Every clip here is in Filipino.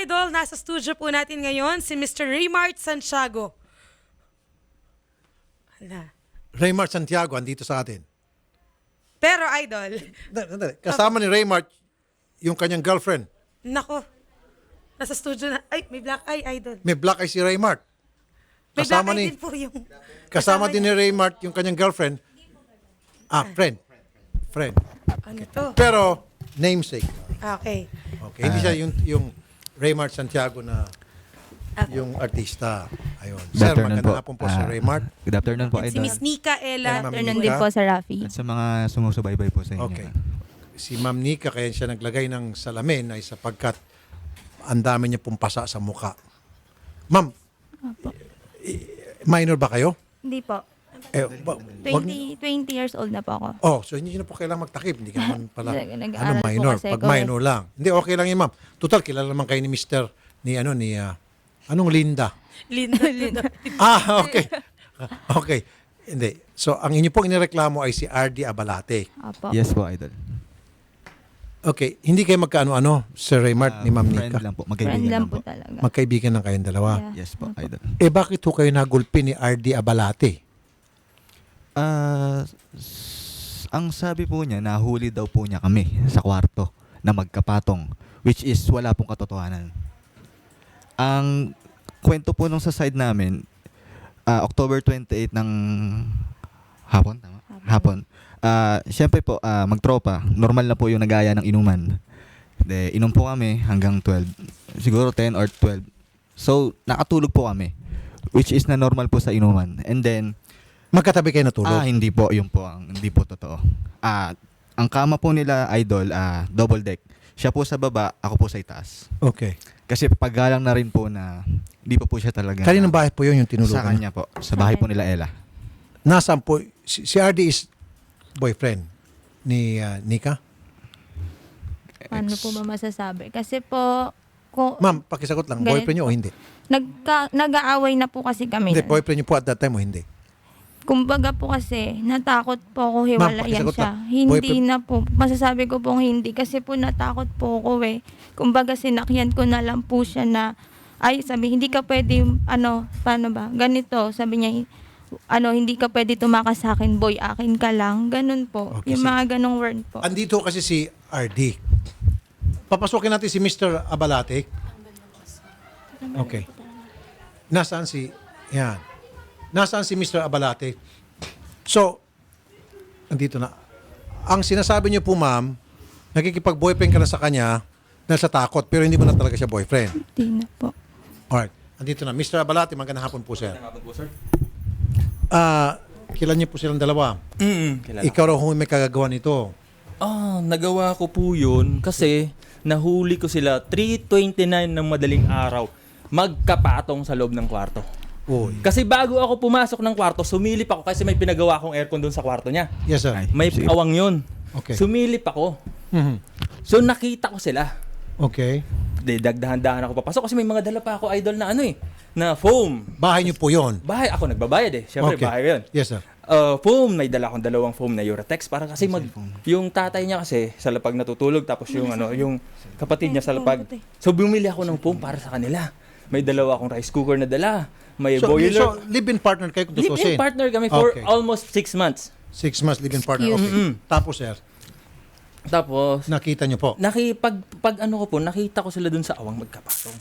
Idol, nasa studio po natin ngayon si Mr. Raymart Santiago. Hala. Raymart Santiago, andito sa atin. Pero Idol, Kasama ni Raymart, yung kanyang girlfriend. nako, nasa studio na. Ay, may black eye, Idol. May black eye si Raymart. May Kasama black eye ni, din po yung... kasama din ni niya. Raymart yung kanyang girlfriend. Friend. Friend. Ano to? Pero, namesake. Okay. Okay, hindi siya yung Raymart Santiago na yung artista. Ayun. Sir, magandang hapon po si Raymart. Good afternoon po, Si Idol. Miss Nika Ella. Ma'am Afternoon Nika. din po sa Rafi. At sa mga sumusubaybay po sa inyo. Okay. Si Ma'am Nika, kaya siya naglagay ng salamin ay sapagkat ang dami niya pong pasa sa muka. Ma'am, minor ba kayo? Hindi po. 20 20 years old na po ako. Oh, so hindi nyo na po kailangang magtakip. Hindi ka naman pala, Nag-aaral po minor. kasi Pag ako minor lang. Hindi, okay lang yun, ma'am. Total, kilala naman kayo ni Mr. Anong Linda? Linda. Okay. Okay. Hindi. So, ang inyo pong inireklamo ay si RD Abalate. Opo. Yes po, Idol. Okay. Hindi kayo magkaano-ano, Sir Raymart, ni Ma'am Friend Nika? lang po. Friend Magkaibigan lang lang po po. talaga. Magkaibigan lang kayong dalawa. Yeah. Yes po, Idol. Bakit ho kayo nagulpi ni RD Abalate? Ang sabi po niya, nahuli daw po niya kami sa kwarto na magkapatong, which is wala pong katotohanan. Ang kwento po nung sa side namin, October 28 ng hapon, tama? Hapon. Siyempre po, magtropa, normal na po yung nagaya ng inuman. Inom po kami hanggang 12, siguro 10 or 12. So, nakatulog po kami, which is na normal po sa inuman. And then, Magkatabi kayo natulog? hindi po, yun po, hindi po totoo. Ang kama po nila, Idol, double deck. Siya po sa baba, ako po sa itaas. Okay. Kasi paggalang na rin po na hindi po siya talaga. Kaninong bahay po yun yung tinulugan? Sa kanya po, sa bahay po nila Ella. Nasaan po? Si RD is boyfriend ni Nika? Ano po ba masasabi? Kasi po, kung Ma'am, pakisagot lang. Ganito. Boyfriend niyo o hindi? nag-aaway na po kasi kami. Hindi, boyfriend niyo po at that time o hindi? Kumbaga po kasi, natakot po ako Ma'am, hiwalayan pakisagot siya. lang. Hindi Boyfriend- na po. Masasabi ko pong hindi kasi po natakot po ako eh. Kumbaga sinakyan ko na lang po siya na, sabi, hindi ka pwede, paano ba? Ganito, sabi niya, hindi ka pwede tumakas sa akin, boy, akin ka lang. Ganun po. Okay, Yung sige. mga ganong word po. Andito kasi si RD. Papasukin natin si Mr. Abalate. Okay. Nasaan si... Yan. Nasaan si Mr. Abalate? So, andito na. Ang sinasabi niyo po, ma'am, nakikipag-boyfriend ka na sa kanya dahil sa takot, pero hindi mo na talaga siya boyfriend. Hindi na po. Alright. Andito na. Mr. Abalate, magandang hapon po, sir. Magandang hapon po, sir. Kilala niyo po silang dalawa. Kilala. Ikaw raw may kagagawa nito. Nagawa ko po yun kasi nahuli ko sila 3:29 ng madaling araw magkapatong sa loob ng kwarto. Uy. Kasi bago ako pumasok ng kwarto, sumilip ako kasi may pinagawa akong aircon doon sa kwarto niya. Yes, sir. May Sige. awang yun. Okay. Sumilip ako. Mhm. So nakita ko sila. Okay. Dagdahan-dahan ako papasok kasi may mga dala pa ako, Idol, na na foam. Bahay niyo po yon. Bahay, ako nagbabayad eh. Siyempre, Okay. bahay yun. Yes, sir. Foam, may dala akong dalawang foam na Uratex para kasi yung tatay niya kasi sa lapag natutulog tapos yung yung kapatid niya sa lapag. So bumili ako ng foam para sa kanila. May dalawa akong rice cooker na dala, may So boiler. live-in partner kayo kung Live-in tutusin. partner kami for Okay. almost 6 months. 6 months live-in partner. Excuse Okay. me. Tapos, sir, Tapos nakita niyo po. pag ano ko po, nakita ko sila dun sa awang magkapatong.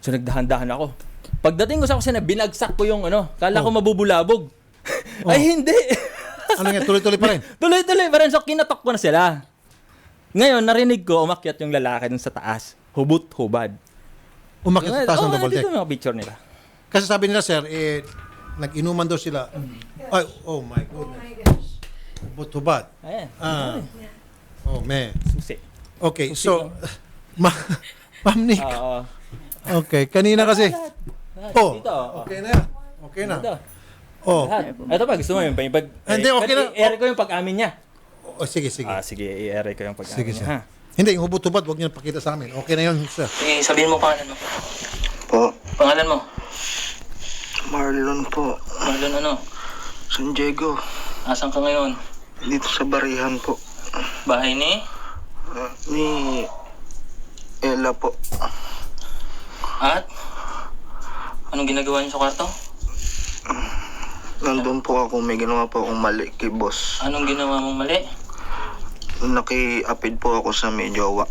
So nagdahan-dahan ako. Pagdating ko sa kusina, binagsak ko yung kala ko mabubulabog. Ay hindi. Ano nga, tuloy-tuloy pa rin. Tuloy-tuloy pa rin. So, kinatok ko na sila. Ngayon, narinig ko, umakyat yung lalaki dun sa taas. Hubot-hubad. Umakyat sa taas ng double deck. Nandito yung mga picture nila. Kasi sabi nila, sir, nag-inuman daw sila. Ay, oh my goodness. Butubad. Ayan. Oh, man. Susi. Okay, so, Ma'am Nick. Oo. Okay, kanina kasi. Oh, Dito. okay na yan. Okay na. Ito. Oh, Lahat. Ito pa, gusto mo yung pag... Hindi, okay na. I-air ko yung pag-amin niya. oh sige, sige. Sige, i-air ko yung pag-amin Sige, niya. sir. Ha? Hindi, yung hubot-hubad, huwag niyo pakita sa amin. Okay na yun, sir. Sabihin mo pangalan mo. Po, Pangalan mo? Marlon po. Marlon ano? San Diego. Asan ka ngayon? Dito sa Barihan po. Bahay ni? Ni Ella po. At? Anong ginagawa niyo sa kwarto? Nandun po ako, may ginawa po akong mali kay boss. Anong ginawa mong mali? Naki-apid po ako sa may jowa.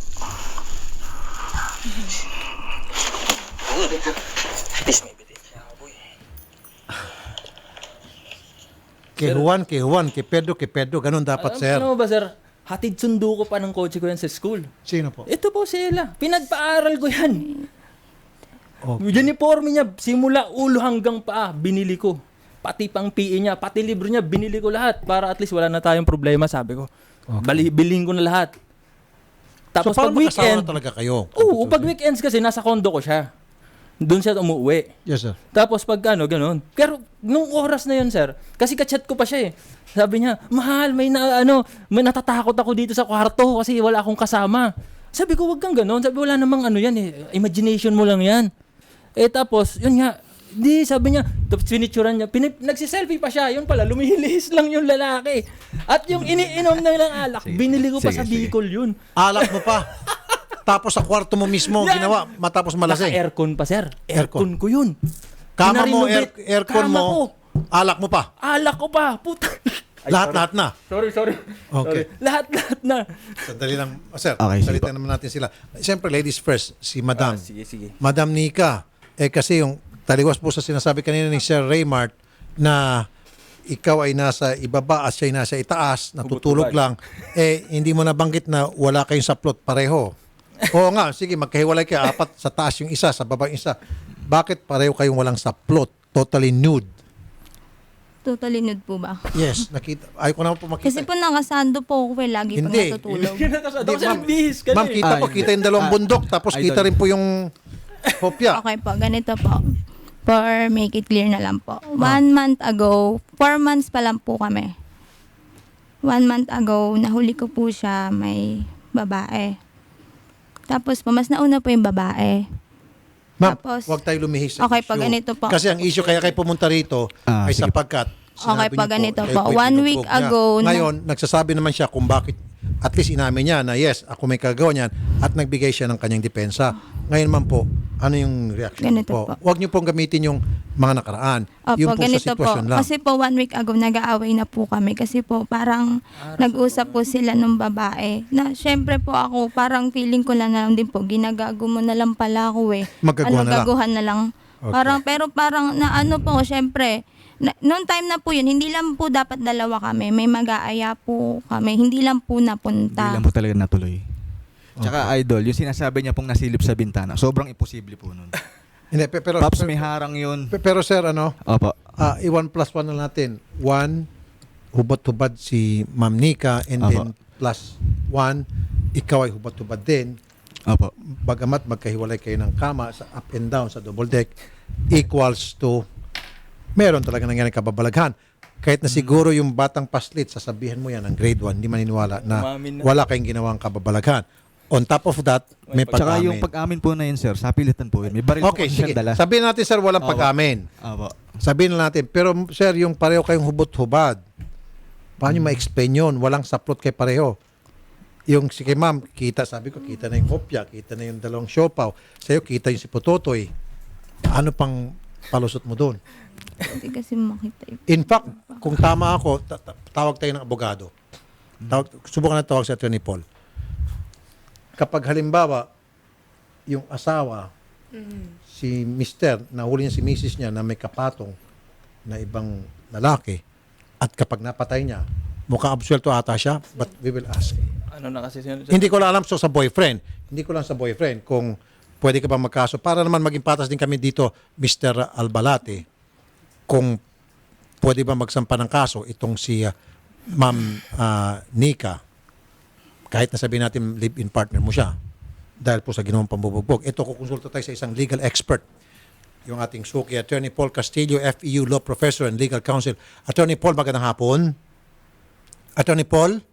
Kay Juan, kay Pedro, ganun dapat, sir. Ano ba, sir? Hatid sundo ko pa ng kotse ko yan sa school. Sino po? Ito po si Ella. Pinagpaaral ko yan. Okay. Uniforme niya, simula ulo hanggang paa, binili ko. Pati pang PE niya, pati libro niya, binili ko lahat. Para at least wala na tayong problema, sabi ko. Bilhin ko na lahat. Tapos So, pag paano magkasama weekend, na talaga kayo? oo, pag weekends kasi nasa condo ko siya. Doon siya umuwi. Yes, sir. Tapos pag ganun. Pero nung oras na yun, sir, kasi kachat ko pa siya eh. Sabi niya, mahal, may natatakot ako dito sa kwarto kasi wala akong kasama. Sabi ko, wag kang ganun. Sabi, wala namang ano yan eh. Imagination mo lang yan. Eh tapos, yun nga, sabi niya, tapos sinitsuran niya, nagsiselfie pa siya, yun pala, lumihilihis lang yung lalaki. At yung iniinom na lang alak, binili ko pa sa Bicol yun. Alak mo pa. Tapos sa kwarto mo mismo Yan. ginawa matapos malasing. Naka-aircon pa, sir. Aircon ko yun. Kama mo, Pinarenovate. aircon Kama mo, ko. alak mo pa. Alak ko pa, puta. Ay, Lahat-lahat na. Sorry. Okay. Sorry. Lahat na. Sandali lang. Sir, Okay, sige salita po. naman natin sila. Siyempre, ladies first, si Madam. Sige. Madam Nika, kasi yung taliwas po sa sinasabi kanina ni Sir Raymart na ikaw ay nasa ibaba at siya ay nasa itaas, natutulog lang, hindi mo nabanggit na wala kayong saplot pareho. Oo nga, sige, magkahiwalay kayo, apat sa taas yung isa, sa baba yung isa. Bakit pareho kayong walang saplot? Totally nude. Totally nude po ba? Yes, nakita. Ayaw ko naman po makita. Kasi po nakasando po ako lagi pag Hindi. natutulog. Daw sa nagbihis ka Ma'am, eh. kita po, kita yung dalawang bundok, tapos Idol. kita rin po yung kopya. Okay po, ganito po. For make it clear na lang po. 1 month ago, 4 months pa lang po kami. 1 month ago, nahuli ko po siya, may babae. Tapos po, mas nauna po yung babae. Ma'am, Tapos- huwag tayo lumihis sa Okay, issue. pag ganito po. Kasi ang issue kaya kayo pumunta rito ay Sige sapagkat Okay, sinabi pag niyo ganito kayo po. po'y 1 week tinugbog niya. ago na- Ngayon, nagsasabi naman siya kung bakit, at least inamin niya na yes, ako may kagawa niyan at nagbigay siya ng kanyang depensa. Ngayon man po, ano yung reaction Ganito po? po. Huwag niyo pong gamitin yung mga nakaraan. yung Opo, po sa ganito po. sitwasyon lang. Kasi po 1 week ago, nag-aaway na po kami. Kasi po, parang nag-usap po sila nung babae. Na syempre po ako, parang feeling ko lang na lang din po, ginagago mo na lang pala ako eh. Magagawa na lang. Gaguhan na lang. Okay. Parang na ano po, syempre, noong time na po yun, hindi lang po dapat dalawa kami. May mag-aaya po kami. Hindi lang po Hindi napunta. lang po talaga natuloy. Tsaka idol, yung sinasabi niya pong nasilip sa bintana, sobrang imposible po nun. Hindi, pero, Pops, may harang yun. pero sir, ano, Opo. i-1 plus 1 na natin. 1, hubad-hubad si Ma'am Nika, and Apo. then plus 1, ikaw ay hubad-hubad din. Opo. Bagamat magkahiwalay kayo ng kama sa up and down sa double deck, equals to meron talaga nangyari kababalaghan. Kahit na siguro yung batang paslit, sasabihin mo yan ng grade 1, hindi maniniwala na Umamin na. wala kayong ginawang kababalaghan. On top of that, may Tsaka pag-amin. yung pag-amin po na yun, sir, sapilitan po yun. May baril Okay, po kasi sige. siyang dala. Sabihin natin, sir, walang Opo. pag-amin. Opo. Sabihin na natin. Pero, sir, yung pareho kayong hubot-hubad, paano nyo ma-explain yun? Walang saplot kay pareho. Yung si kay ma'am, sabi ko, kita na yung kopya, kita na yung dalawang siopaw. Sa'yo, kita yung si Pototoy. Ano pang palusot mo doon? Hindi kasi makita yun. In fact, kung tama ako, tawag tayo ng abogado. Subukan na tawag sa Attorney Paul. Kapag halimbawa, yung asawa, si Mister, nahuli niya si Mrs. niya na may kapatong na ibang lalaki, at kapag napatay niya, mukhang absuelto ata siya, but we will ask. Ano na kasi Hindi ko lang alam sa boyfriend. Hindi ko lang sa boyfriend kung pwede ka ba magkaso. Para naman maging patas din kami dito, Mr. Albalate, kung pwede ba magsampa ng kaso itong si Ma'am Nika, kahit na sabihin natin live-in partner mo siya, dahil po sa ginawang pambubugbog. Ito, kukonsulta tayo sa isang legal expert, yung ating suki, Attorney Paul Castillo, FEU Law Professor and Legal Counsel. Attorney Paul, magandang hapon. Attorney Paul?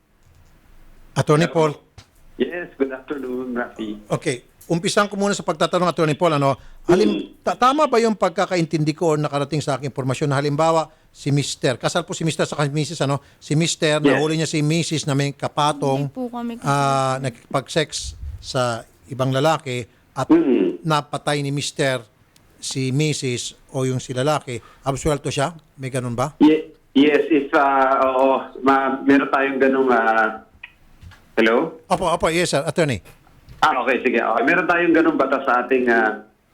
Attorney Paul? Yes, good afternoon, Rafi. Okay, umpisan ko muna sa pagtatanong, Attorney Paul. Tama ba yung pagkakaintindi ko o nakarating sa aking impormasyon na halimbawa si Mister, kasal po si Mister sa Mrs. Si Mister, Yes. nahuli niya si Mrs. na may kapatong Hindi po kami kasal. nakikipag-sex sa ibang lalaki at napatay ni Mr. si Mrs. o yung si lalaki, absuelto siya? May ganun ba? Yes, if, oo, meron tayong ganung, hello? Opo, yes sir, attorney. Okay, sige. Okay. Meron tayong ganung batas sa ating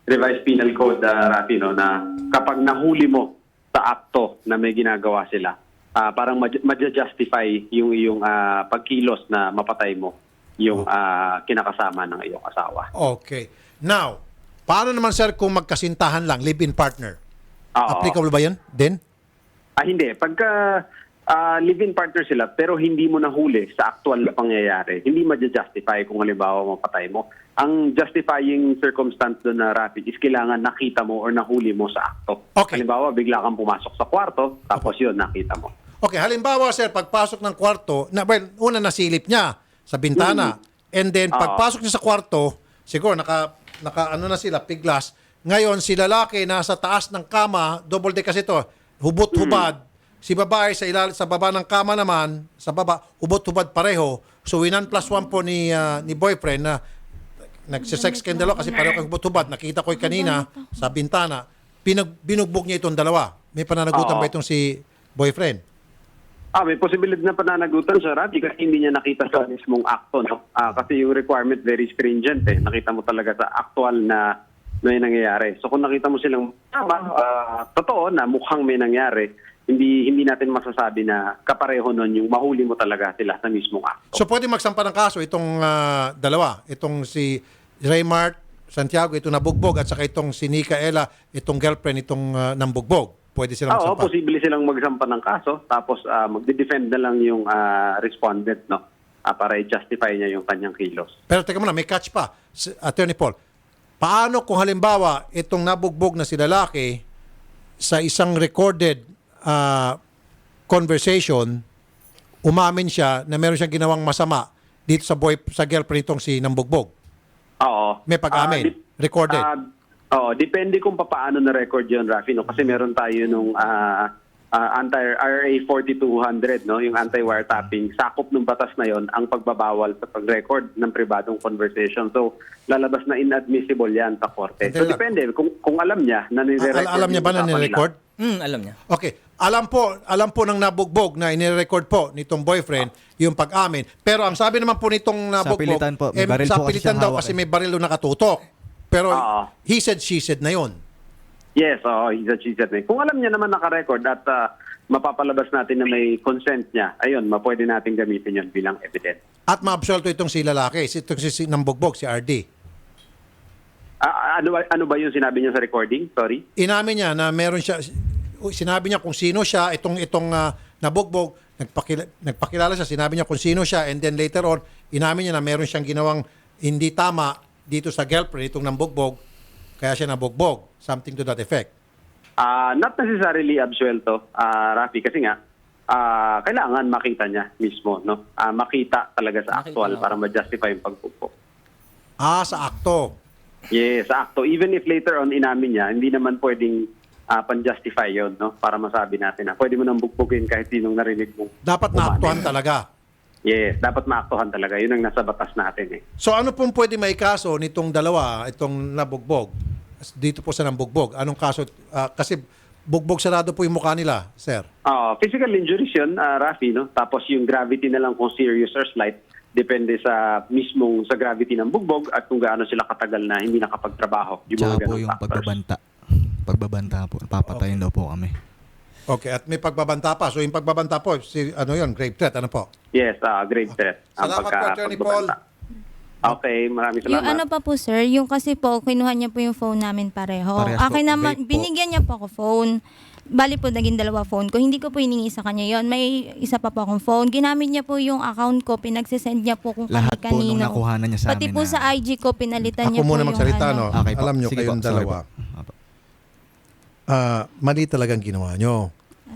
revised penal code, Rafi, no, na kapag nahuli mo sa akto na may ginagawa sila, parang madja-justify yung iyong pagkilos na mapatay mo yung kinakasama ng iyong asawa. Okay. Now, paano naman sir kung magkasintahan lang, live-in partner? Oo. Applicable ba yan din? Hindi. Pagka live-in partner sila pero hindi mo nahuli sa actual na pangyayari, hindi ma-justify kung halimbawa mapatay mo. Ang justifying circumstance doon na Rafi is kailangan nakita mo or nahuli mo sa akto. Okay. Halimbawa, bigla kang pumasok sa kwarto, tapos yun, nakita mo. Okay, halimbawa sir, pagpasok ng kwarto, una nasilip niya sa bintana. And then pagpasok niya sa kwarto, siguro naka ano na sila, piglas. Ngayon si lalaki nasa taas ng kama, double deck kasi ito, hubot-hubad. Si babae sa baba ng kama naman, sa baba, hubot-hubad pareho. So 1+1 po ni boyfriend na nagsisex kayong dalawa kasi pareho kang hubot-hubad. Nakita ko kanina sa bintana, binugbog niya itong dalawa. May pananagutan ba itong si boyfriend? May posibilidad na pananagutan siya, Rafi, kasi hindi niya nakita sa mismong akto. No? Kasi yung requirement very stringent. Nakita mo talaga sa actual na may nangyayari. So kung nakita mo silang totoo na mukhang may nangyari, hindi natin masasabi na kapareho nun yung mahuli mo talaga sila sa mismong akto. So pwede magsampa ng kaso itong dalawa, itong si Raymart Santiago, itong nabugbog, at saka itong si Nicaela, itong girlfriend itong nambugbog. Pwede silang Oo, magsampa. posible silang magsampa ng kaso, tapos magde-defend na lang yung respondent, no? Para i-justify niya yung kanyang kilos. Pero teka muna, may catch pa. Attorney Paul, paano kung halimbawa itong nabugbog na si lalaki sa isang recorded conversation, umamin siya na meron siyang ginawang masama dito sa girlfriend itong si nambugbog? Oo. May pag-amin? Recorded? Oo, depende kung paano na-record yun, Rafi, no? Kasi meron tayo nung RA 4200, no? Yung anti-wiretapping. Sakop ng batas na yon ang pagbabawal sa pag-record ng pribadong conversation. So, lalabas na inadmissible yan sa korte. So, depende. Kung alam niya na nire-record. Alam niya ba na nire-record? Alam niya. Okay. Alam po ng nabugbog na inirecord po nitong boyfriend yung pag-amin. Pero ang sabi naman po nitong nabugbog, pilitan po. May baril sa po kasi pilitan siyang daw hawak kasi eh. may baril doon nakatutok. Pero he said, she said na yun. Yes, she said. Kung alam niya naman naka-record at mapapalabas natin na may consent niya, ayun, pwede natin gamitin yun bilang evidence. At maabsolto itong si lalaki, itong si nambugbog, si RD. Ano ba yung sinabi niya sa recording? Sorry? Inamin niya na meron siya, sinabi niya kung sino siya, itong nabugbog, nagpakilala siya, sinabi niya kung sino siya, and then later on, inamin niya na meron siyang ginawang hindi tama dito sa girlfriend, itong nambugbog, kaya siya nabugbog. Something to that effect. Not necessarily absuelto, Rafi, kasi nga, kailangan makita niya mismo, no? Makita talaga sa actual para ma-justify yung pagbugbog. Sa akto. Yes, sa akto. Even if later on inamin niya, hindi naman pwedeng pan-justify yun, no? Para masabi natin na pwede mo nang bugbugin kahit sinong narinig mo. Dapat naaktuhan talaga. Yes, dapat maaktuhan talaga. Yun ang nasa batas natin eh. So ano pong pwede may kaso nitong dalawa, itong nabugbog, dito po sa nambugbog? Anong kaso? Kasi bugbog sarado po yung mukha nila, sir. Physical injuries yun, Rafi, no? Tapos yung gravity na lang kung serious or slight, depende sa mismong sa gravity ng bugbog at kung gaano sila katagal na hindi nakapagtrabaho. Tsaka po ganung yung factors. pagbabanta po. Papatayin daw po kami. Okay, at may pagbabanta pa. So yung pagbabanta po, grave threat, ano po? Yes, grave threat. Salamat po, Attorney Paul. Okay, maraming salamat. Yung ano pa po sir, yung kasi po, kinuha niya po yung phone namin pareho. Parehas po, Akin naman, vape po. binigyan niya po ako phone. Bali po, naging dalawa phone ko. Hindi ko po hiningi sa kanya yon. May isa pa po akong phone. Ginamit niya po yung account ko. Pinagsisend niya po kung Lahat po nung kanino. nakuhanan niya sa Pati amin po na- sa IG ko, pinalitan niya Ako po muna yung magsalita, ano. no? Okay po. Alam nyo, Sige kayong po, sorry dalawa. po. Apo. Mali talagang ginawa nyo.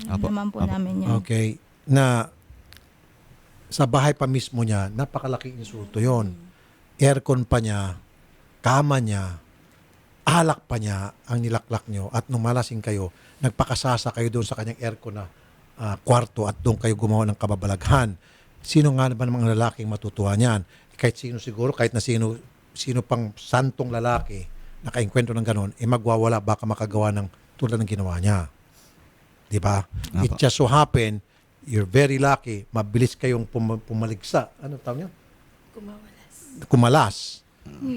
Ano Apo. naman po Apo. namin yun. Okay? Na sa bahay pa mismo niya, napakalaki insulto yon. Aircon pa niya, kama niya, alak pa niya ang nilaklak nyo, at nung malasing kayo, nagpakasasa kayo doon sa kanyang aircon na kwarto at doon kayo gumawa ng kababalaghan. Sino nga ba namang lalaking matutuwa niyan? Kahit sino siguro, kahit na sino pang santong lalaki nakaengkwentro ng ganon, magwawala, baka makagawa ng tulad ng ginawa niya. Di ba? It Apo. just so happen, you're very lucky, mabilis kayong pumaligsa. Ano tawag niya? Kumalas.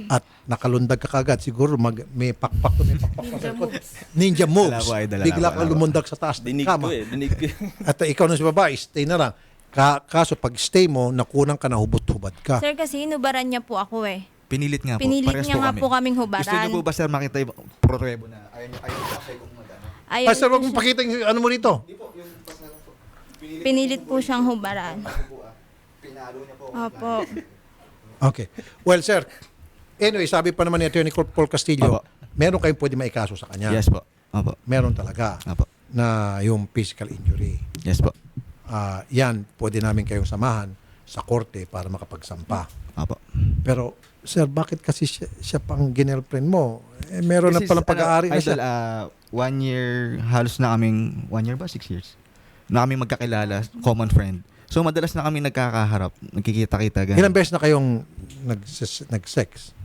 At nakalundag ka kagad. Siguro may pakpak to, may pakpak sa likod. Ninja moves. Wala po, idol. Bigla Wala kang po. lumundag sa taas ng Dinig kama. ko eh, dinig ko. At ikaw na si babae, stay na lang. Kaso pag stay mo, nakunang ka na hubot-hubad ka. Sir, kasi hinubaran niya po ako eh. Pinilit nga po. Pinilit Parehas niya nga kami. po kaming Gusto hubaran. niyo po ba, sir, makita yung pruweba na ayaw kasi kung mag-ano? Ayaw Ay, sir, niya wag mo siya- pakita yung ano mo rito. Pinilit po siyang hubaran. Opo. Okay. Well, sir, anyway, sabi pa naman ni Atty. Paul Castillo, Apo. meron kayong pwede maikaso sa kanya. Yes po. Opo. Meron talaga Opo. na yung physical injury. Yes po. Yan, pwede namin kayong samahan sa korte para makapagsampa. Opo. Pero, sir, bakit kasi siya pang girlfriend mo? Meron na This is, palang pag-aari na siya. Idol, 1 year, halos na kaming, 1 year ba? 6 years? Na kami magkakilala, common friend. So, madalas na kami nagkakaharap, nagkikita-kita. Ganun. Ilang beses na kayong nag-sex?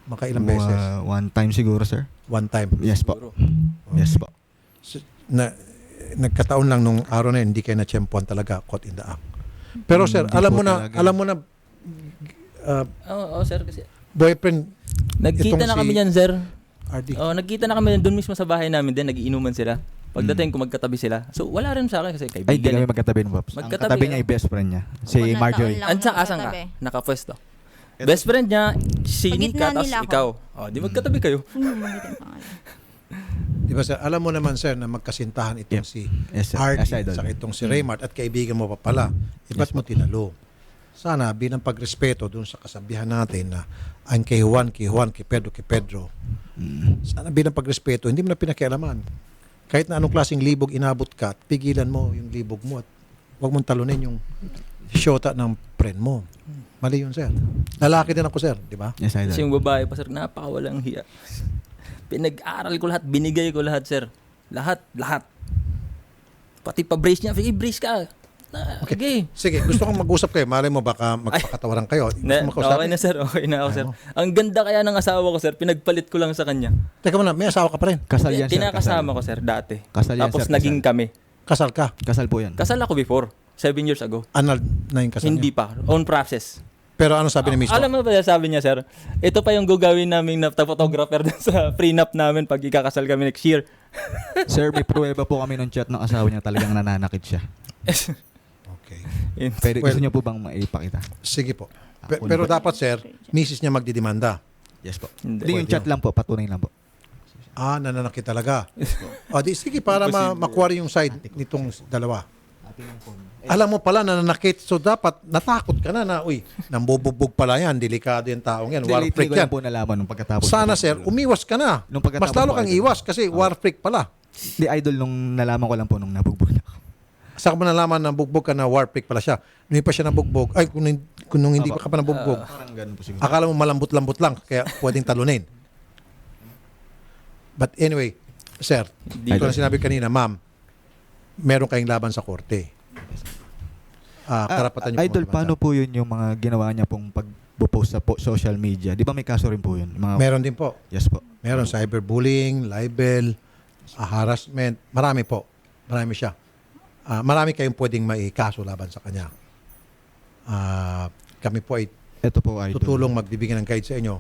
Makailang beses? One time siguro, sir. One time. Yes po. Yes po. Nagkataon lang nung araw na yun, hindi kayo na-tsempuan talaga, caught in the act. Pero sir, Hindi alam po mo na, talaga. alam mo na, Oo, sir, kasi boyfriend, nagkita itong na kami si niyan, sir. RD. Oh, nagkita na kami doon mismo sa bahay namin din, nagiinuman sila. Pagdating ko magkatabi sila. So wala rin sa akin kasi Ay, hindi kaibigan. kami magkatabi ng Pops. Ang Magkatabi, katabi niya ah. ay best friend niya. Si Ako na Marjorie. taon lang. Ansa asan ka? Magkatabi. Nakapwesto. Best friend niya, si Pagitna Nika, tapos nila ako. ikaw. Oh, di magkatabi kayo. Di ba sir, alam mo naman sir na magkasintahan itong Yep. si Yes, sir. RD Yes, idol. at itong si Raymart at kaibigan mo pa pala. Ba't mo tinalo? Sana bilang pagrespeto dun sa kasabihan natin na ang kay Juan, kay Pedro. Sana bilang pagrespeto, hindi mo na pinakialaman. Kahit na anong klaseng libog inabot ka, pigilan mo yung libog mo at huwag mong talunin yung shota ng friend mo. Mali yun, sir. Lalaki din ako, sir. Di ba? Yes, idol. Kasi yung babae pa, sir, napakawalang hiya. Pinag-aral ko lahat, binigay ko lahat, sir. Lahat. Pati pa-brace niya, sige, brace ka. Okay. Sige, gusto kong mag-usap kayo. Malay mo, baka magpakatawaran kayo. Gusto mo kausapin? Okay na, sir. Okay na ako, sir. Ang ganda kaya ng asawa ko, sir. Pinagpalit ko lang sa kanya. Teka muna, may asawa ka pa rin. Kasal yan, sir. Tinakasama ko, sir, dati. Kasal yan, Tapos sir, naging kasal. kami. Kasal ka. Kasal po yan. Kasal ako before. 7 years ago. Anal na yung kasal Hindi niyo. pa. Own process. Pero ano sabi ni Miss? Alam mo ba sabi niya, sir? Ito pa yung gagawin namin na photographer dun sa prenup namin pag ikakasal kami next year. Sir, may pruweba po kami ng chat ng asawa niya talagang nananakit siya. Okay. Pwede, Well, gusto niyo po bang maipakita? Sige po. Ako Pero na. dapat, sir, misis niya magdidemanda. Yes po. Hindi. Hindi yung chat lang po, patunay lang po. Nananakit talaga. O di, sige, para makuha rin yung side nitong dalawa. Alam mo pala nananakit, so dapat natakot ka na, uy, nambubugbog pala yan, delikado yung taong yan, war Lately freak ko yan. lang po nalaman nung pagkatapos. Sana, sir, umiwas ka na. Nung pagkatapos Mas lalo po, kang idol. iwas kasi war freak pala. Hindi, idol, nung nalaman ko lang po nung nabugbog na ako. Saan mo nalaman na bugbog ka na war freak pala siya? Nung hindi pa siya nabugbog, ay kung nung hindi pa ka pa nabugbog, Parang ganun po siguro. akala mo malambot-lambot lang, kaya pwedeng talunin. But anyway, sir, ito na sinabi kanina, ma'am, meron kayong laban sa korte. Karapatan niyo Idol, paano po yun yung mga ginawa niya pong pag-post sa social media? Di ba may kaso rin po yun? Yung mga, Meron din po. yes po. Meron cyberbullying, libel, harassment, marami po. Marami siya. Marami kayong pwedeng maikaso laban sa kanya. Kami po ay Ito po, idol. tutulong magbibigay ng guide sa inyo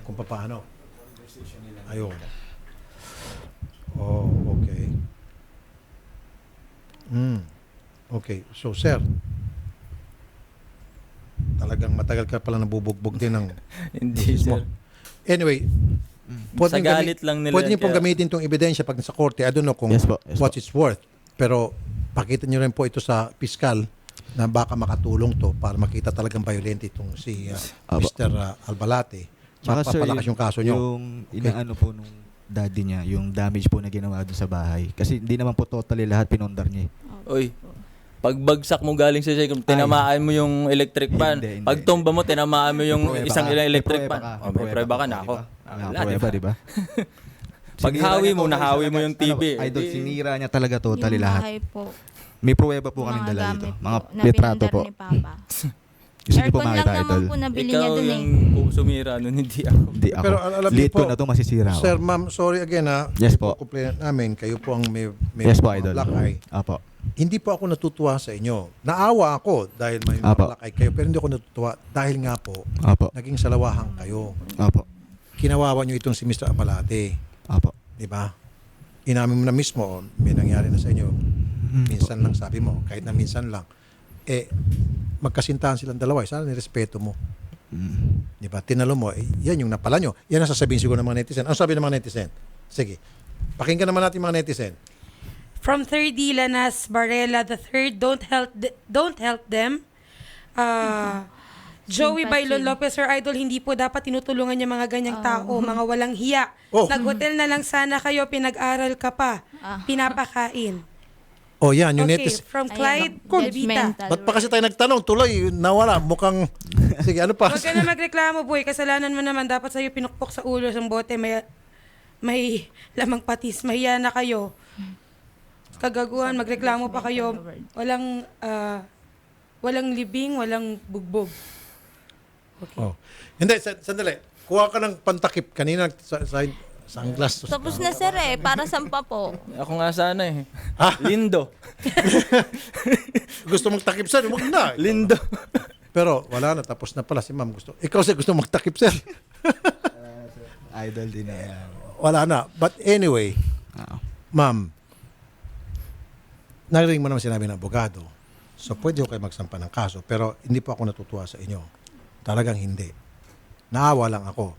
kung paano. Ayun. Oh, okay. Okay. So, sir, talagang matagal ka pala nabubugbog din ng Hindi, misis mo. sir. Anyway, Sa galit lang nila. pwede niyo pong kaya- gamitin itong ebidensya pag nasa korte. I don't know kung Yes po, yes what po. it's worth. Pero pakita niyo rin po ito sa piskal na baka makatulong to para makita talagang violent itong si Aba. Mr. Albalate. Tsaka, sir, Mapapalakas yung kaso niyo. Yung inaano po nung daddy niya, yung damage po na ginawa dun sa bahay. Kasi hindi naman po totally lahat pinondar niya. Uy, pagbagsak mo galing sa kung tinamaan mo yung electric fan. Hindi. Pag tumba mo, tinamaan mo yung May pruweba isang ka. electric May fan. pruweba ka. Oh, may pruweba ka na di ako. ba? Wala, May pruweba, di di ba? Pag Sinira hawi niya mo, totally nahawi mo talaga- yung TV. Idol, Di- sinira niya talaga totally Yung lahat. bahay po. May pruweba po kami Mga dala gamit dito. po Mga na litrato pinundar po. ni Papa. Gusto niyo po Aircon lang makita, naman idol? po nabili niya Ikaw dun eh. yung sumira nun, hindi ako. Hindi ako. Pero alam niyo Late ko po, na to, masisira ako. Sir, ma'am, sorry again ha. Yes po. Complaint namin, kayo po ang may Yes po, mga idol. black eye. Apo. Hindi po ako natutuwa sa inyo. Naawa ako dahil may mga Apo. black eye kayo, pero hindi ako natutuwa dahil nga po, Apo. naging salawahan kayo. Apo. Kinawawa nyo itong si Mr. Abalate. Apo. Di ba? Inamin mo na mismo, may nangyari na sa inyo. Minsan lang sabi mo, kahit na minsan lang. Magkasintahan silang dalawa. Sana nirespeto mo. Di ba? Tinalo mo, yan yung napala nyo. Yan ang sasabihin siguro ng mga netizen. Ano sabi ng mga netizen? Sige. Pakinggan naman natin mga netizen. From 3D Lanas Barela the third, don't help them. Joey Sympathy. Bailon Lopez, Sir Idol, hindi po dapat tinutulungan yung mga ganyang tao, mga walang hiya. Oh. Nag-hotel na lang sana kayo, pinag-aral ka pa, pinapakain. O yan, yung Okay, netizen. from Clyde Levita. Ba't pa kasi tayo nagtanong? Tuloy, nawala. Mukhang, sige, ano pa? Huwag ka na magreklamo, boy. Kasalanan mo naman. Dapat sa'yo pinukpok sa ulo sa bote. May lamang patis. Mahiya na kayo. Kagaguhan, magreklamo pa kayo. Walang libing, walang bugbog. Oh. Hindi, sandali. Kuha ka ng pantakip. Kanina, sunglass. Tapos na sir eh, para saan pa po? Ako nga sana eh. Ha? Lindo. Gusto mong takip, sir? Huwag na. Lindo. Pero wala na. Tapos na pala si ma'am. Ikaw, sir, gusto magtakip, sir? Idol din na yan. Wala na. But anyway, ma'am, narinig mo naman sinabi ng abogado. So, pwede ko kayo magsampa ng kaso. Pero hindi po ako natutuwa sa inyo. Talagang hindi. Naawa lang ako.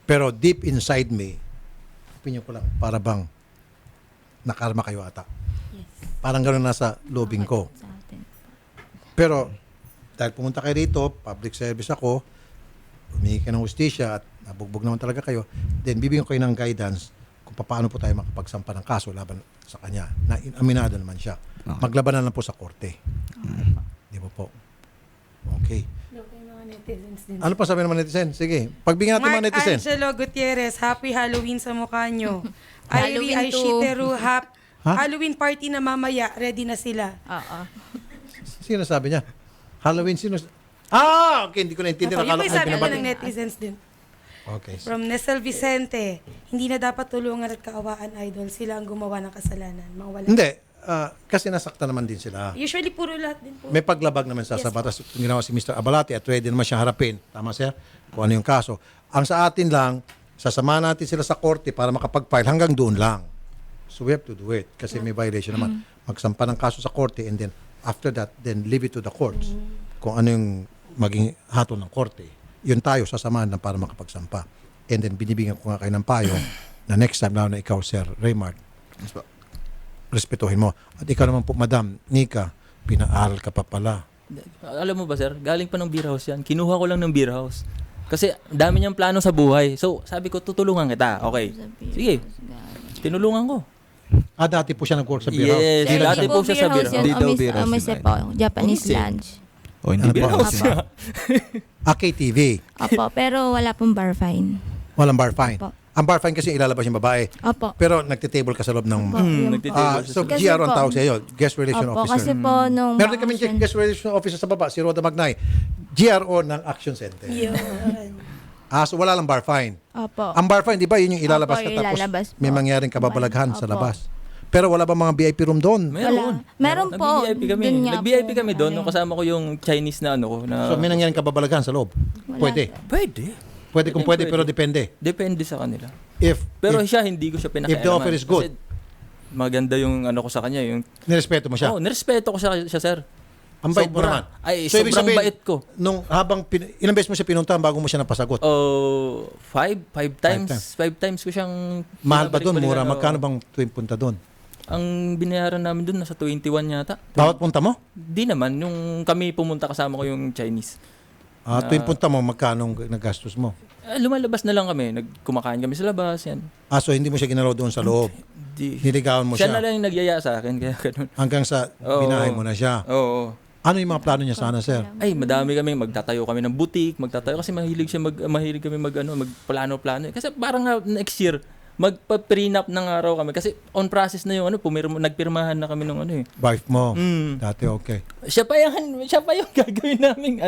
Pero deep inside me, opinion ko lang, para bang nakarma kayo ata. Parang gano'n nasa lobing ko. Pero, dahil pumunta kayo rito, public service ako, humingi kayo ng hustisya at nabugbog naman talaga kayo, then bibigyan ko kayo ng guidance kung paano po tayo makapagsampa ng kaso laban sa kanya. Na aminado naman siya. Maglaban na lang po sa korte. Di ba po? Okay. Ano pa sabi ng mga netizen? Sige. Pagbigyan natin mga Mark netizen. Angelo Gutierrez, Happy Halloween sa mukha nyo. Halloween Irie to. Aishiteru, Ha? Halloween party na mamaya. Ready na sila. Oo. Sino sabi niya? Halloween sino? Okay. Hindi ko naintindihan. Yung Akala may ko sabi naman binabati. ng netizens din. Okay. From Nesel Vicente, hindi na dapat tulungan at kaawaan, idol. Sila ang gumawa ng kasalanan. Mga wala. Hindi. Kasi nasakta naman din sila. Usually, puro lahat din po. May paglabag naman sa batas. Yung ginawa si Mr. Abalate at ready naman siyang harapin. Tama, sir? Kung ano yung kaso. Ang sa atin lang, sasamahan natin sila sa korte para makapag-file hanggang doon lang. So we have to do it. Kasi may violation naman. Magsampa ng kaso sa korte and then after that, then leave it to the courts. Kung ano yung maging hatol ng korte. Yun tayo, sasamahan na para makapagsampa. And then binibigyan ko nga kayo ng payo na next time, lalo na ikaw, Sir Raymart, respetuhin mo. At ikaw naman po, Madam Nika, pinaaral ka pa pala. Alam mo ba sir, galing pa ng beer house yan. Kinuha ko lang ng beer house. Kasi dami niyang plano sa buhay. So sabi ko, tutulungan kita. Okay. Sige. Tinulungan ko. Dati po siya nag-work sa beer house. Yes. Sir, Dati hindi po siya sa beer house. Hindi daw beer house Omise yun, po, Japanese Omise. lunch. O, hindi Ano beer ba? house Siya. KTV. Opo, pero wala pong bar fine. Walang bar fine. Opo. Ang bar fine kasi ilalabas yung babae. Opo. Pero nagtitable ka sa loob ng... Opo, yun po. Nagtitable So, Kasi GR ang po- tawag sa iyo, Guest Relation Opo, Officer. kasi po nung Meron din kami bakasyon- guest relation officer sa baba, si Roda Magnay. GRO ng Action Center. Yun. So wala lang bar fine. Opo. Ang bar fine, di ba, yun yung ilalabas Opo, ka tapos ilalabas po. may mangyaring kababalaghan sa Opo. labas. Pero wala ba mga VIP room doon? Meron. Meron po. Nag-VIP kami. Dun nga Nag-VIP po, kami doon. ano Nung kasama ko yung Chinese na ano ko. Na, So may nangyaring kababalaghan sa loob? Pwede. pwede. Pwede kung pwede, Pwede. pero depende. Depende sa kanila. If Pero siya, hindi ko siya pinakailaman. if the offer is good. Kasi maganda yung ano ko sa kanya. Yung, nirespeto mo siya. nirespeto ko siya, sir. Ang bait mo Sobra. naman. Ay, So, ibig sobrang sabihin, bait ko. Nung habang ilang beses mo siya pinuntahan bago mo siya napasagot? Five times. Five times ko siyang... Mahal ba doon? Mura? binabalik-balikan. Magkano bang tuwing punta doon? Ang binayaran namin doon, nasa 21 yata. Bawat punta mo? Di naman, yung kami pumunta kasama ko yung Chinese. Tuwing punta mo, magkano nagastos mo? Lumalabas na lang kami, kumakain kami sa labas, yan. So hindi mo siya ginalaw doon sa loob? Di, Niligawan mo siya na siya? lang yung nagyaya sa akin, kaya ganun. Hanggang sa Oo. binahay mo na siya? Oo. Ano yung mga plano niya sana, sir? Ay, madami kami, magtatayo kami ng boutique, magtatayo kasi mahilig kami magplano-plano. Kasi parang next year, magpa-prenup ng araw kami. Kasi on process na yung nagpirmahan na kami ng ano eh. Wife mo. Mm. Dati okay. Siya pa yung gagawin naming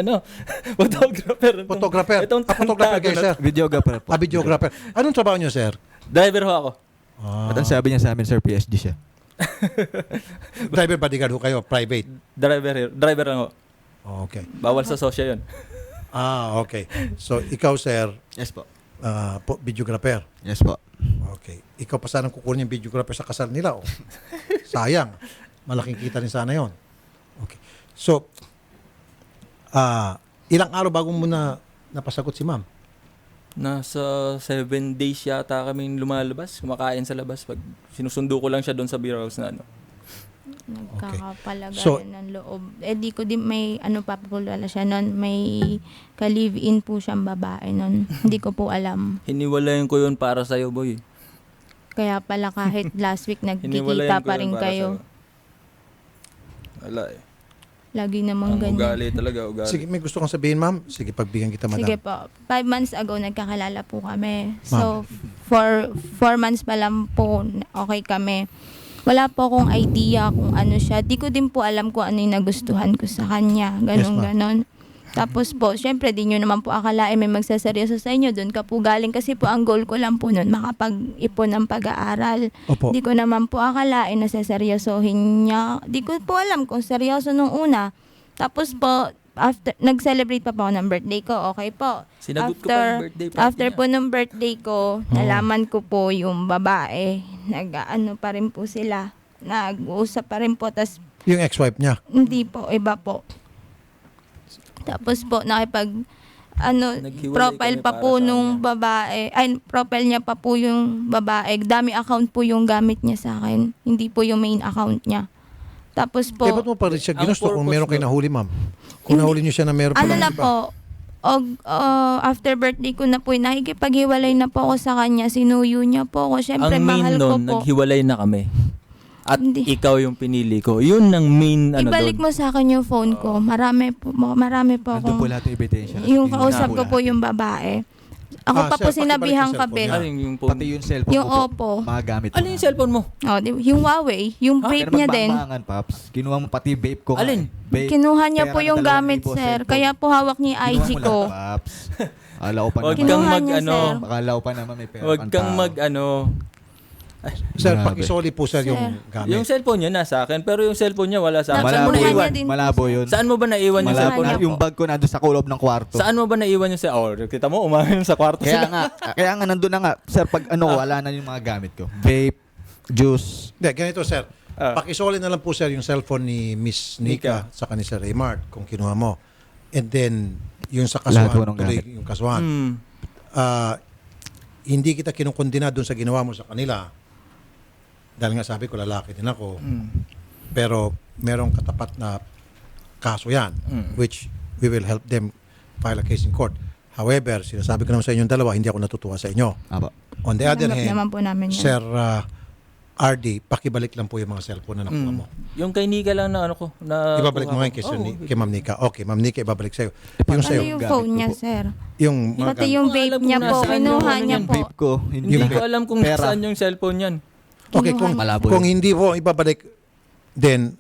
photographer. Photographer. Photographer kayo, sir. Videographer po. Videographer. Anong trabaho niyo, sir? Driver ho ako. At ang sabi niya sa amin, sir, PSG siya. Driver bodyguard ho kayo, private. Driver lang ho. Okay. Bawal sa sosya yun. Okay. So, ikaw, sir, Yes po. videographer. Yes po. Okay. Ikaw pa sana kukunin yung videographer sa kasal nila. Oh. Sayang. Malaking kita rin sana yon. Okay. So, ilang araw bago mo na napasagot si ma'am? Nasa 7 days yata kaming lumalabas, kumakain sa labas. Pag sinusundo ko lang siya doon sa beer house na ano. Nagkakapalagayan So- ng loob. Di ko din may pa po pala siya nun. May ka-live-in po siyang babae nun. Hindi ko po alam. Hiniwalayan ko yun para sa'yo, boy. Kaya pala kahit last week Hiniwalayan nagkikita ko pa yun rin para kayo. sa'yo. Wala eh. Lagi namang Ang ganyan. ugali talaga, ugali. Sige, may gusto kang sabihin, ma'am? Sige, pagbigyan kita, madam. Sige po. 5 months ago, nagkakalala po kami. So, for 4 months pa lang po, okay kami. Wala po akong idea kung ano siya. Di ko din po alam kung ano yung nagustuhan ko sa kanya. Ganon. Tapos po, syempre, di nyo naman po akalain may magsaseryoso sa inyo. Doon ka po galing. Kasi po, ang goal ko lang po nun, makapag-ipon ng pag-aaral. Opo. Di ko naman po akalain na saseryosohin niya. Di ko po alam kung seryoso nung una. Tapos po, after nag-celebrate pa po ako ng birthday ko, okay po. Sinagot ko pa yung birthday party After niya. po ng birthday ko, nalaman ko po yung babae. Nag-ano pa rin po sila. Nag-uusap pa rin po. Tas Yung ex-wife niya. hindi po, iba po. Tapos po, Naghiwalay profile kami pa para po sa nung kanya. babae. Ay, profile niya pa po yung babae. Dami account po yung gamit niya sa akin. Hindi po yung main account niya. Tapos po, Ba't mo pa rin siya ang ginusto kung purpose meron kayo nun- nahuli, ma'am? Kung nahuli niyo siya na meron pa ano ng na iba. po, after birthday ko na po, nakikipaghiwalay na po ako sa kanya. Sinuyo niya po ako. Siyempre, Ang main mahal ko nun, po. naghiwalay na kami. At Hindi. ikaw yung pinili ko. Yun ang main Ibalik doon. mo sa akin yung phone ko. Marami po Nandun po akong... lahat ng ebidensya. Yung Kinuha kausap ko po yung babae. Ako pa po sir, sinabihan pakibalik yung ka, cellphone Bel. niya. Ano yung phone? Pati yung cellphone Yung ko po. Oppo. Mga gamit Ano yung cellphone mo? Oh, yung Huawei, yung vape niya din. Magbangan, Paps. Kinuha mo pati vape ko. nga Alin? eh. Vape. Kinuha niya Kaya po nga yung 2,000 gamit, sir. cellphone. Kaya po hawak niya yung IG Kinuha mo ko. lahat, Paps. Akala ko pa Huwag naman. Kinuha kang niya, sir. Akala ko pa naman may pera. Huwag kang kang tao. Sir, Grabe. pakisoli po, sir, Sir. yung gamit. Yung cellphone niya nasa akin, pero yung cellphone niya wala sa akin. Saan mo Malabo Kinuha yun. niya naiwan? din po, Malabo sir. yun. Saan mo ba naiwan yung Malabo cellphone na. niya? Yung bag ko nandun sa kulob ng kwarto. Saan mo ba naiwan yung cellphone? Oh, kita mo, umamin sa kwarto Kaya sila. nga nandun na nga. Sir, pag wala na yung mga gamit ko. Vape, juice. Hindi, ganito, sir. Ah. Pakisoli na lang po, sir, yung cellphone ni Miss Nika sa ni Sir Raymart, kung kinuha mo. And then, yung sa Lahat po kasuhan, ng tuloy gamit. yung kasuhan. Hindi kita kinukundina doon sa ginawa mo sa kanila. Dahil nga sabi ko, lalaki din ako. Pero merong katapat na kaso yan, which we will help them file a case in court. However, sinasabi ko naman sa inyong dalawa, hindi ako natutuwa sa inyo. Aba. On the other Tanggap naman hand, po namin yan. Sir RD, pakibalik lang po yung mga cellphone na nakuha mo. Yung kay Nika lang na ano ko. Na Ibabalik mo kuha ngayon ko. kay, Sir Oo. kay Ma'am Nika. Okay, Ma'am Nika, ibabalik sa'yo. Yung Ano sa'yo, yung gamit phone ko niya, po. sir? yung Pati yung Hindi ko vape alam niya kung po, nasaan kinuha yung niya ano po. Vape ko. Hindi Yung ko alam kung pera. saan yung cellphone yan. Okay, Kinuha niya. Malabo kung yun. hindi po ibabalik, then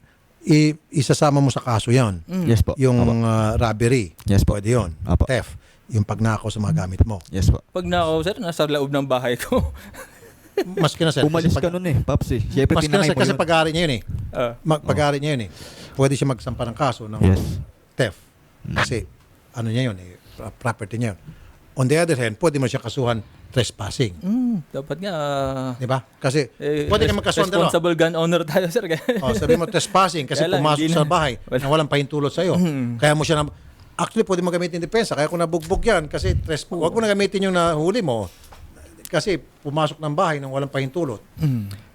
isasama mo sa kaso yan. Yes po. Yung Apo. robbery. Yes po. Pwede yun. Apo. Theft. Yung pagnakaw sa mga gamit mo. Yes po. Pag nako, sir, nasa loob ng bahay ko. Maski na, sir. Umalis kasi ka nun eh, Paps eh. Siyempre Maski na, tinangay sir, mo kasi yun. pag-aari niya yun eh. Pag-aari niya yun eh. Pwede siya magsampa ng kaso ng Yes. theft. Kasi ano niya yun eh. Property niya yun. On the other hand, pwede mo siya kasuhan trespassing. Dapat nga, Di ba? Kasi pwede ka magkasuhan dalawa. responsible gun owner tayo, sir. Sabi mo trespassing kasi Kaya lang, pumasok hindi sa na. bahay na walang pahintulot sa'yo. Kaya mo siya na... Actually, pwede mo gamitin depensa. Kaya kung nabugbog yan, kasi huwag mo na gamitin yung nahuli mo. Kasi pumasok ng bahay nang walang pahintulot.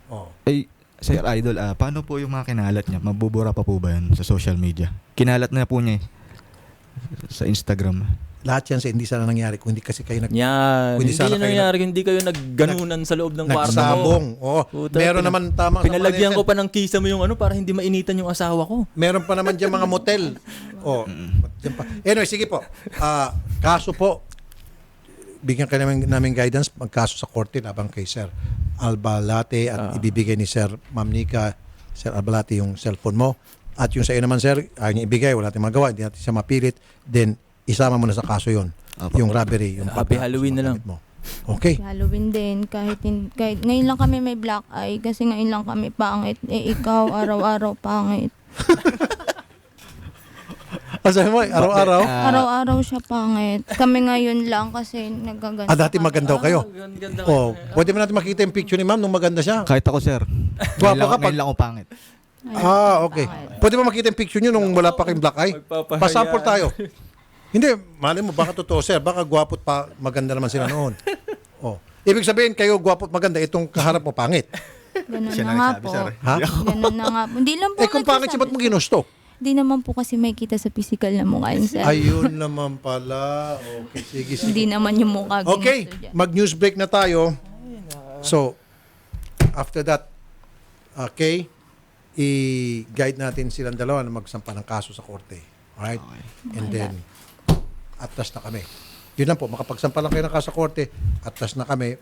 Oh. Ay, Sir Idol, paano po yung mga kinalat niya? Mabubura pa po ba yan sa social media? Kinalat na po niya eh. Sa Instagram. Lahat yan sa hindi sana nangyari kung hindi kasi kayo Yan. Hindi Hindi sana yun kayo nangyari. Hindi kayo nagganunan sa loob ng kwarto mo. nagsabong. Oo. Puta, Meron naman tama. Pinalagyan ko pa ng kisa mo yung ano para hindi mainitan yung asawa ko. Meron pa naman dyan mga motel. Oh, dyan pa. Anyway, sige po. Kaso po, bigyan ka namin guidance magkaso sa korte labang kay Sir Abalate at ibibigay ni Sir Ma'am Nika, Sir Abalate yung cellphone mo. At yung sa iyo naman, Sir, ayaw niya ibigay, wala tayong magawa, hindi natin siya mapilit, then isama mo na sa kaso yon, yung robbery. Yung Happy Halloween na lang. mo. Okay. Halloween din, kahit ngayon lang kami may black eye, kasi ngayon lang kami pangit. Ikaw, araw-araw pangit. Sabi mo, araw-araw? Araw-araw siya pangit. Kami ngayon lang kasi nagaganda. Dati kami. maganda kayo. Ganda Oh, pwede mo natin makita yung picture ni ma'am nung maganda siya. Kahit ako, sir. Gwapo ka pag- Ngayon lang ako pangit. Okay. Pwede mo makita yung picture nyo nung wala pa kayong black eye? Magpapahiya. Pasample tayo. Hindi, mali mo, baka totoo, sir. Baka gwapo't pa maganda naman sila noon. Oh. Ibig sabihin, kayo gwapo't maganda, itong kaharap mo pangit. Ganun Siya na lang nga nagsabi, po. sir. Ha? Ganun na nga po. Hindi lang po Kung pangit siya, ba't mo ginusto? Hindi naman po kasi may kita sa physical na mukha yun, sir. Ayun naman pala. Okay, sige, sige. Hindi naman yung mukha ginusto Okay, dyan. mag-news break na tayo. So, after that, okay, i-guide natin silang dalawa na magsampa ng kaso sa korte. Alright? And then, atras na kami. Yun lang po, makapagsampa lang kayo ng kaso sa korte, atras na kami,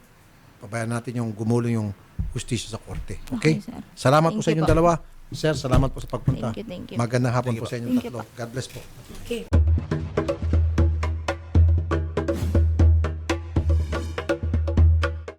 pabayaan natin yung gumulong yung justisya sa korte. Okay? Okay, sir. Salamat po Thank sa you inyong po. dalawa. Sir, salamat po sa pagpunta. Thank you. Magandang hapon po sa inyong Thank you tatlo. God bless po. Okay.